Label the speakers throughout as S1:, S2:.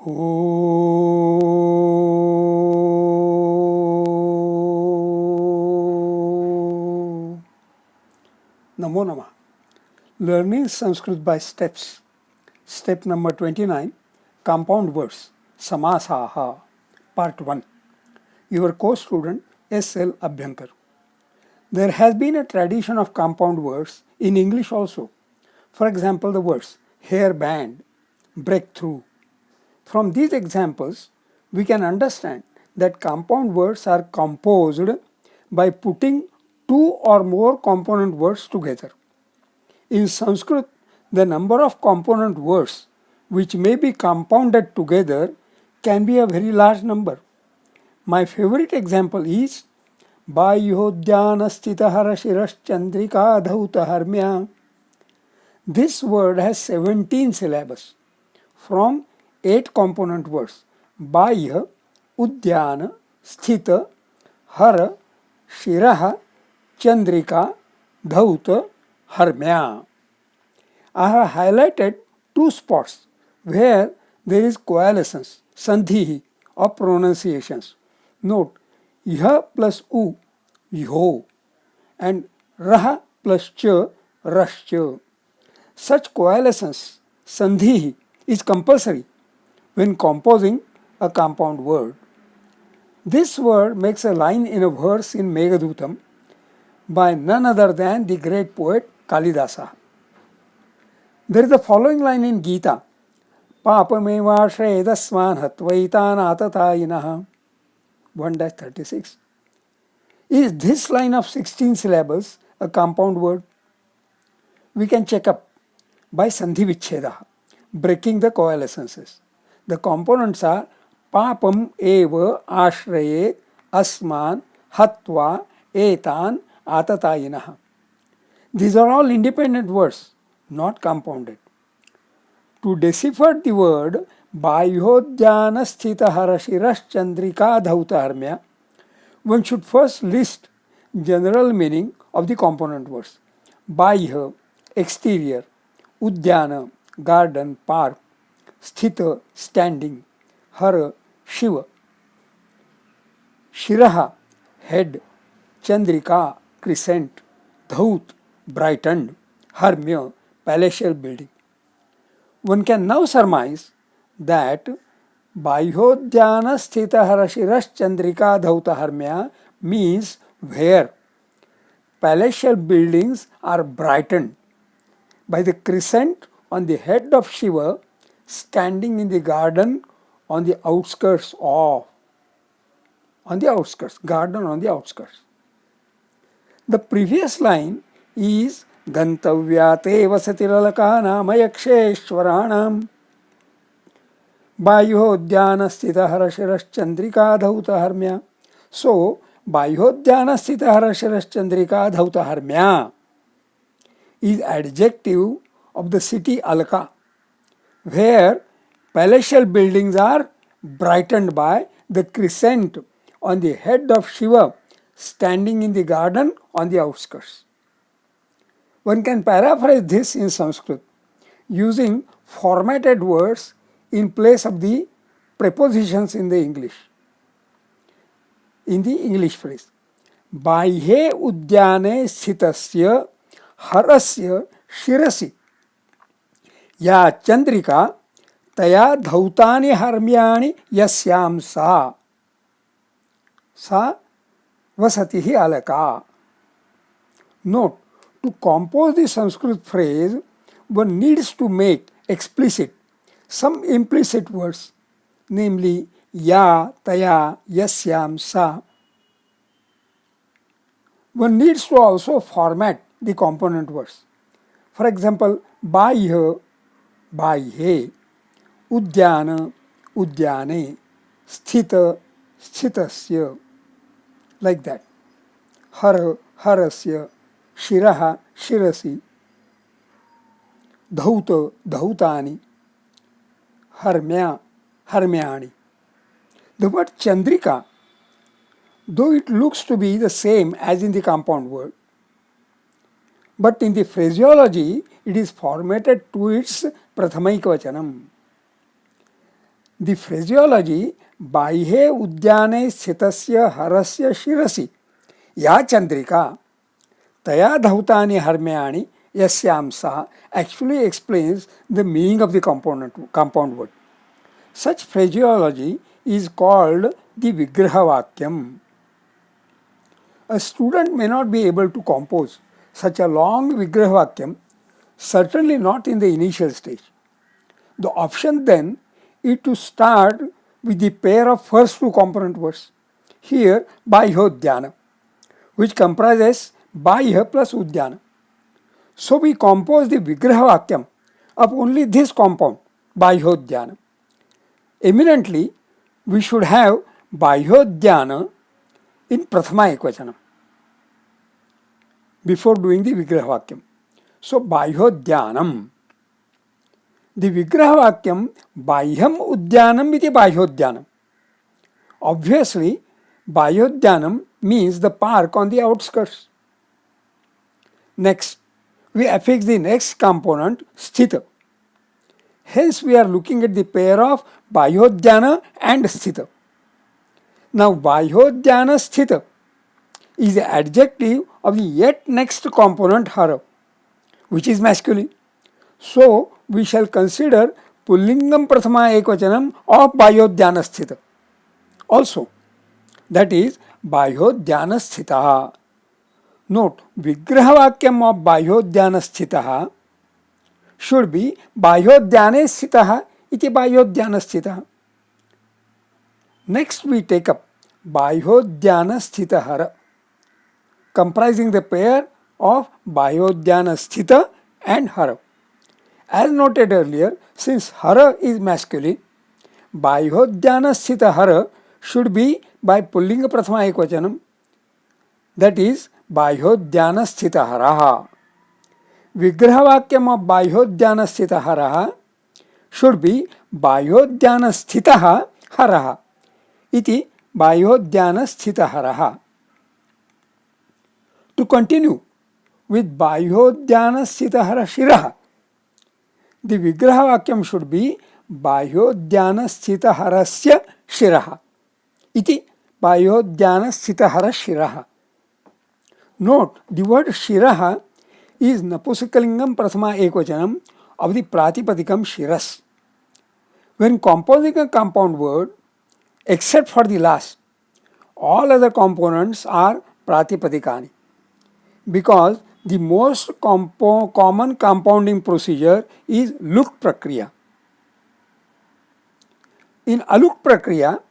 S1: Namo Namah. Learning Sanskrit by steps. Step number 29. Compound words. Samasaha. Part 1. Your co-student S.L. Abhyankar. There has been a tradition of compound words in English also. For example, the words hairband, breakthrough. From these examples, we can understand that compound words are composed by putting two or more component words together. In Sanskrit, the number of component words which may be compounded together can be a very large number. My favorite example is Bahyodhyanasthitaharashiraschandrika dhautaharmya. This word has 17 syllables from 8 component words Bahya, Udhyana, Sthita, Hara, Shiraha, Chandrika, Dhauta, Harmya. I have highlighted 2 spots where there is coalescence, sandhi of pronunciations. Note, Iha plus U, Iho, and Raha plus Cha, Rashcha. Such coalescence, sandhi, is compulsory when composing a compound word. This word makes a line in a verse in Meghadutam by none other than the great poet Kalidasa. There is the following line in Gita, Papameva Shredasman Hatvaitan Atatayinaha, 1-36. Is this line of 16 syllables a compound word? We can check up by Sandhi Vichcheda, breaking the coalescences. The components are Papam eva ashrayet asman hatva etan atatayinaha. These are all independent words, not compounded. To decipher the word Bahyodhyana sthita harashirash chandrika dhautaharmya, one should first list general meaning of the component words. Bahya, exterior, Udhyana, garden, park, Sthita, standing, Hara, Shiva, Shiraha, head, Chandrika, crescent, Dhaut, brightened, Harmya, palatial building. One can now surmise that Bahyodhyana sthita harashirash chandrika dhauta harmya means where palatial buildings are brightened by the crescent on the head of Shiva standing in the garden on the outskirts of, garden on the outskirts. The previous line is Gantavyate vasatiralaka namayaksheshwaranam Bahyodhyana sthita harashirash chandrika dhauta harmya. So, Bahyodhyana sthita harashirash chandrika dhauta harmya is adjective of the city Alka, where palatial buildings are brightened by the crescent on the head of Shiva standing in the garden on the outskirts. One can paraphrase this in Sanskrit using formatted words in place of the prepositions in the English phrase. Bahye udhyane sthitasya harasya shirasi ya chandrika taya dhautani harmyani yasyam sa vasatihi alaka. Note, to compose the Sanskrit phrase, one needs to make explicit some implicit words, namely ya, taya, yasyam, sa. One needs to also format the component words. For example, bahya, bahye, udhyana, udhyane, sthita, sthitasya, like that. Hara, harasya, Shiraha, shirasi, Dhauta, dhautani, Harmya, harmyani. The word Chandrika, though it looks to be the same as in the compound word, but in the phraseology it is formatted to its Prathamaikvachanam. The phraseology बाह्ये उद्याने स्थितस्य हरस्य शिरसि या चंद्रिका तया धौतानि हर्म्याणि यस्यां सा actually explains the meaning of the compound word. Such phraseology is called the Vigraha Vakyam. A student may not be able to compose such a long Vigraha Vakyam, certainly not in the initial stage. The option then is to start with the pair of first two component words, here Baihyodyana, which comprises Baihya plus Udyana. So we compose the Vigraha Vakyam of only this compound, Baihyodyana. Eminently, we should have Baihyodyana in Prathama Ekvachanam before doing the Vigraha Vakyam. So Baihyodyanam. The Vigraha Vakyam Bahyam Udyanam iti Baihyodyanam. Obviously, Baihyodyanam means the park on the outskirts. Next, we affix the next component Sthita. Hence, we are looking at the pair of Baihyodyana and Sthita. Now, Baihyodyana Sthita is the adjective of the yet next component Hara, which is masculine. So, we shall consider Pullingam Prathama Ekvachanam of Baihyodyana Sthita. Also, that is Baihyodyana Sthitaha. Note, Vigraha Vakyam of Baihyodyana Sthitaha should be Baihyodyane Sthitaha iti Baihyodyana Sthitaha. Next, we take up Baihyodyana Sthitahara, comprising the pair of Baihyodyana Sthita and Hara. As noted earlier, since Hara is masculine, Baihyodyana Sthita Hara should be by Pullinga Prathama Ekvachanam, that is Baihyodyana Sthita Haraha. Vigraha Vakyam of Baihyodyana Sthita Haraha should be Baihyodyana Sthitaha Haraha iti Baihyodyana Sthita Haraha. To continue with Baihyodyana Sthita Hara Shiraha, the Vigraha Vakyam should be Baihyodyana Sthita Harasya Shiraha iti Baihyodyana Sthita Hara Shiraha. Note, the word Shiraha is Napusakalingam Prathama Ekvachanam of the Pratipadikam Shiras. When composing a compound word, except for the last, all other components are Pratipadikani, because the most common compounding procedure is Luk Prakriya. In Aluk Prakriya,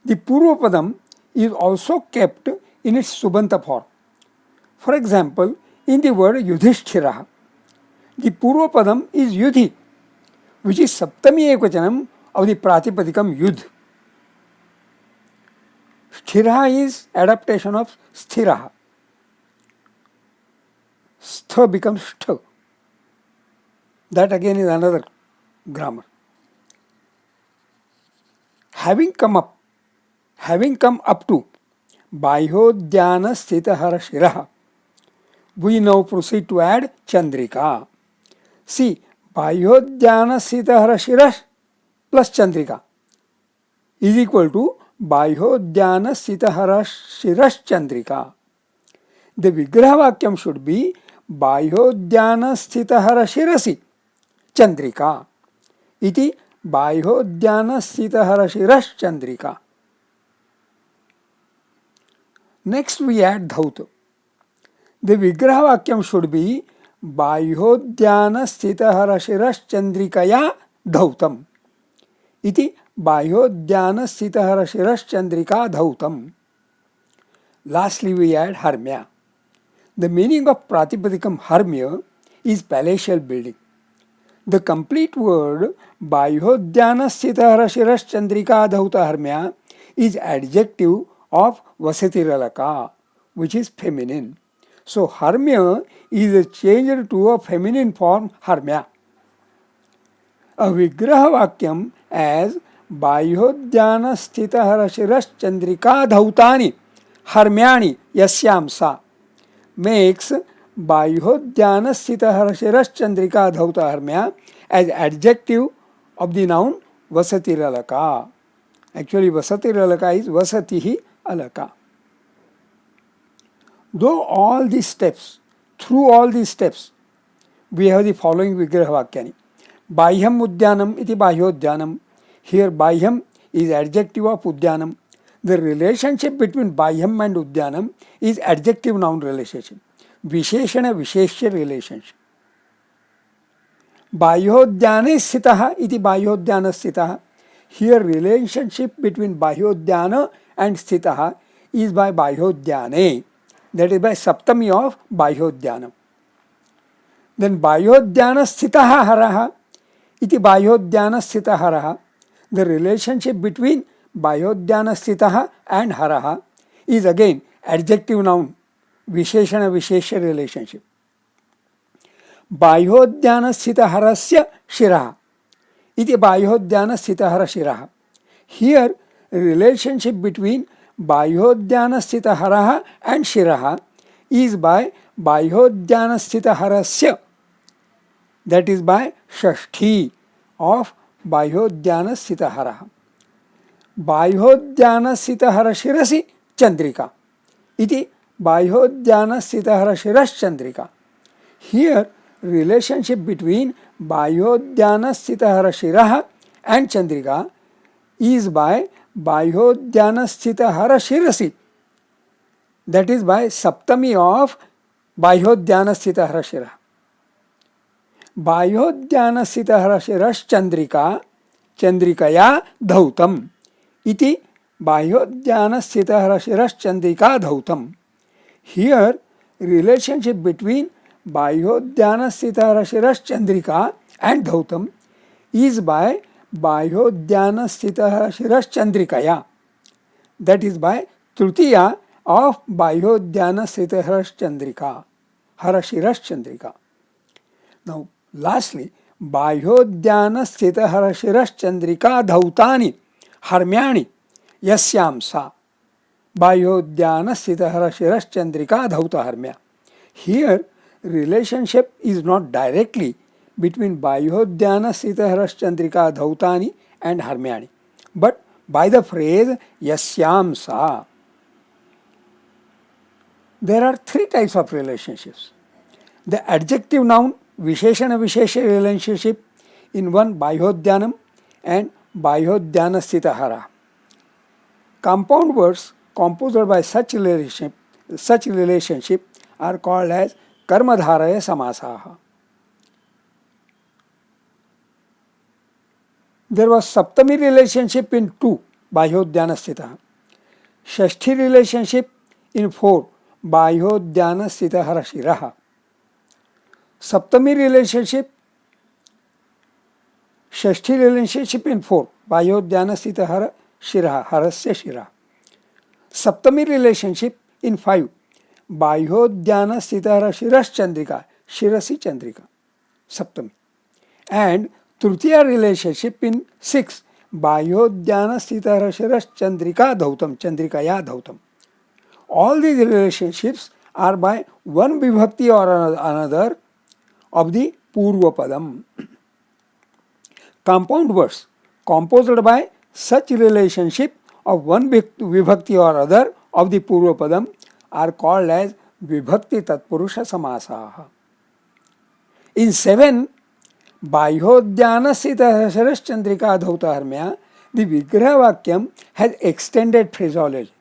S1: the Purvapadam is also kept in its Subanta form. For example, in the word Yudhishthiraha, the Purvapadam is Yudhi, which is Saptami Ekvachanam of the Pratipadikam Yudh. Sthiraha is adaptation of Sthiraha. Stha becomes Sth. That again is another grammar. Having come up to Baihyodyana Sthitahara Shiraha, we now proceed to add Chandrika. See, Baihyodyana Sthitahara Shirash plus Chandrika is equal to Baihyodyana Sthitahara Shirash Chandrika. The Vigraha Vakyam should be Baihyodyana Sthitahara Shirasi Chandrika iti Baihyodyana Sthitahara Shirash Chandrika. Next, we add Dhauta. The Vigraha Vakyam should be Baihyodyana Sthitahara Shirash Chandrikaya Dhautam iti Baihyodyana Sthitahara Shirash Chandrika Dhautam. Lastly, we add Harmya. The meaning of Pratipadikam Harmya is palatial building. The complete word Baihyodyana Sthitahara Shirash Chandrika Dhauta Harmya is adjective of Vasitiralaka, which is feminine. So Harmya is changed to a feminine form Harmya. A Vigraha Vakyam as Baihyodyana Sthitahara Shirash Chandrika Dhautani Harmyani Yasyam Sa makes Baihyodyana Sthitahara Shirash Chandrika Dhauta Harmya as adjective of the noun vasatiralaka. Actually, vasatiralaka is vasatihi alaka. Though all these steps, through all these steps, we have the following Vigraha Vakyani. Bahyam Udyanam iti Bahyodyanam. Here Bahyam is adjective of Udyanam. The relationship between Bahyam and Udyanam is adjective noun relationship. Visheshana Visheshya relationship. Bahyodhyane Sthitaha iti Bahyodhyana Sthitaha. Here relationship between Bahyodhyana and Sthitaha is by Bahyodhyane. That is by Saptami of Bahyodhyanam. Then Bahyodhyana Sthitaha Haraha iti Bahyodhyana Sthita Haraha. The relationship between Bahyodhyana Sthitaha and Haraha is again adjective noun, Visheshana Visheshya relationship. Bahyodhyana Sthita Harasya Shiraha iti Bahyodhyana Sthita Hara Shiraha. Here relationship between Bahyodhyana Sthita Haraha and Shiraha is by Bahyodhyana Sthita Harasya. That is by Shashti of Bahyodhyana Sthita Haraha. Bahyodhyana Sthita Hara Shirasi Chandrika iti Bahyodhyana Sthita Hara Shiras Chandrika. Here relationship between Bahyodhyana Sthita Hara Shiraha and Chandrika is by Bahyodhyana Sthita Hara Shirasi. That is by Saptami of Bahyodhyana Sthita Hara Shiraha. Bahyodhyana Sthita Hara Shiras Chandrika Chandrikaya Dhautam iti Bahyodhyana Sthita Hara Shiras Chandrika Dhautam. Here relationship between Bahyodhyana Sthita Hara Shiras Chandrika and Dhautam is by Bahyodhyana Sthita Hara Shiras Chandrikaya. That is by Trutiya of Bahyodhyana Sthita Hara Chandrika. Hara Shiras Chandrika. Now lastly, Bahyodhyana Sthita Hara Shiras Chandrika Dhautani Harmyani Yasyam Sa. Bahyodhyana Sthita Hara Shiras Chandrika Dhauta Harmya. Here relationship is not directly between Bahyodhyana Sthita Hara Chandrika Dhautani and Harmyani, but by the phrase Yasyam Sa. There are three types of relationships. The adjective noun Visheshana Visheshya relationship in one Bahyodhyanam and Bahyodhyana Sthita Hara. Compound words composed by such relationship are called as Karmadharaya Samasaha. There was Saptami relationship in 2 Bahyodhyana Sthita. Shashti relationship in 4 Bahyodhyana Sthita Hara Shiraha. Saptami relationship, Shashti relationship in 4 Bahyodhyana Sthita Hara Shiraha, Harasya Shiraha. Saptami relationship in 5 Bahyodhyana Sthita Hara Shiras Chandrika, Shirasi Chandrika, Saptami. And Trutiya relationship in 6 Bahyodhyana Sthita Hara Shiras Chandrika Dhautam, Chandrikaya Dhautam. All these relationships are by one vibhakti or another of the Purva Padam. Compound words composed by such relationship of one vibhakti or other of the Purva Padam are called as Vibhakti Tatpurusha Samasaha. In 7 Bahyodhyana Sthita Hara Chandrika Dhauta Harmya, the Vigraha Vakyam has extended phraseology.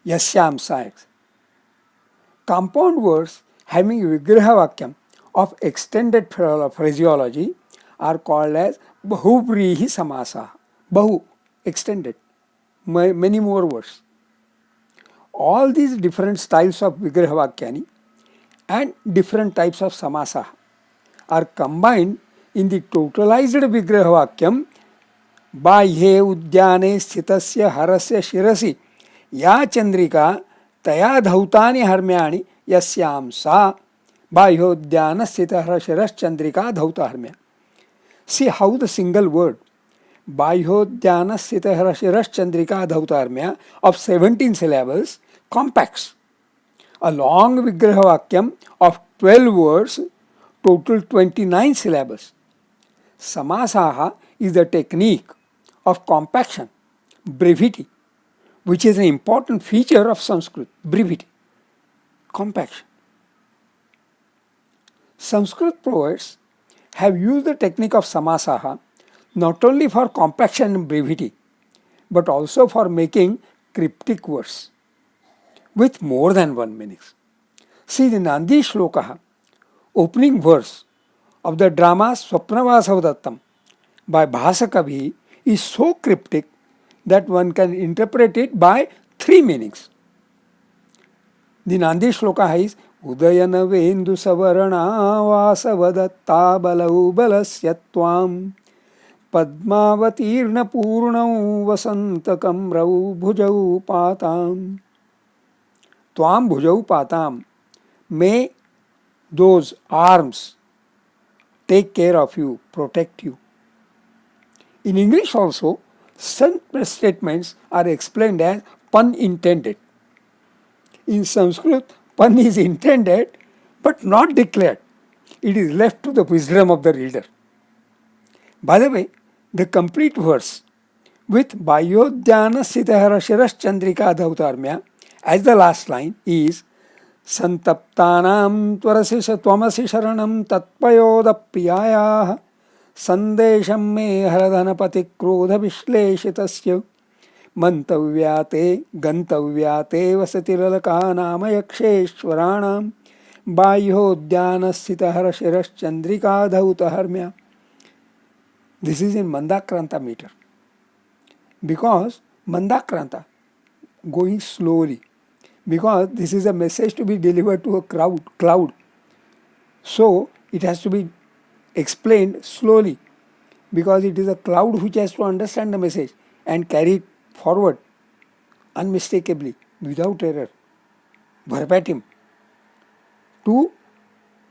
S1: Yasyam Sa. Compound words having Vigraha Vakyam of extended phraseology are called as Bahuvrihi Samasa. Bahu, extended, many more words. All these different styles of Vigraha Vakyani and different types of Samasa are combined in the totalized Vigraha Vakyam Bahye Udyane Sthitasya Harasya Shirasi Ya Chandrika Taya Dhautani Harmyani Yasyam Sa. Bahyodhyana Sthita Hara Shiras Chandrika Dhauta Harmya. See how the single word Bahyodhyana Sthita Hara Shiras Chandrika Dhauta Harmya of 17 syllables compacts a long Vigraha Vakyam of 12 words, total 29 syllables. Samasaha is the technique of compaction, brevity, which is an important feature of Sanskrit, brevity, compaction. Sanskrit poets have used the technique of samasaha not only for compaction and brevity, but also for making cryptic verse with more than one meaning. See the Nandi Shlokaha, opening verse of the drama Swapnavasavattam by Bhasakavi is so cryptic that one can interpret it by three meanings. The Nandi Shloka is Udayana Vendu Savarana Vasavadatta Balau Balasya Padmavatirna Purnau Vasantakam Rau Bhujau Patam. Tvam Bhujau Patam. May those arms take care of you, protect you. In English also, some statements are explained as pun intended. In Sanskrit, pun is intended but not declared. It is left to the wisdom of the reader. By the way, the complete verse with Bayodhyana Sitahara Shiras Chandrika Dhautarmya as the last line is Santaptanam Tvarasi Sharanam Tatpayoda Priyaya Sandesham Me Haradhanapati Krodha Vishleshitasya Mantavyate Gantavyate Vasatiralaka Nama Yaksheshwaranam Bayodhyana Sitahara Shiras Chandrika Dhautarmya. This is in Mandakranta meter. Because Mandakranta, going slowly, because this is a message to be delivered to a cloud. So it has to be explained slowly, because it is a cloud which has to understand the message and carry it forward unmistakably, without error, verbatim, to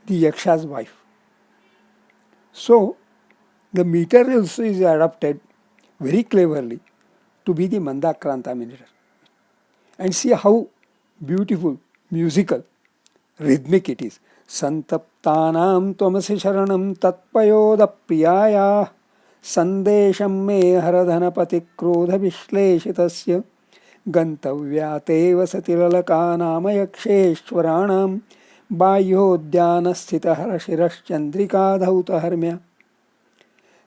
S1: the Yaksha's wife. So the meter also is adapted very cleverly to be the Mandakranta meter. And see how beautiful, musical, rhythmic it is. Santaptanam tvamasi sharanam tatpayoda priyaya sandesham me haradhanapati krodha vishleshitasya gantavyate vasatilalaka nama yaksheshwaranam bayodhyana sthitahara shiras chandrika dhautaharmya.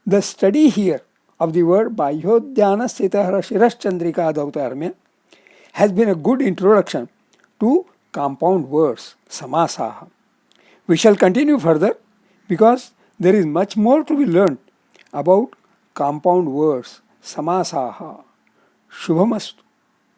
S1: The study here of the word Bayodhyana Sthitahara Shiras Chandrika Dhautaharmya has been a good introduction to compound words, samasaha. We shall continue further because there is much more to be learned about compound words, samasaha. Shubhamastu.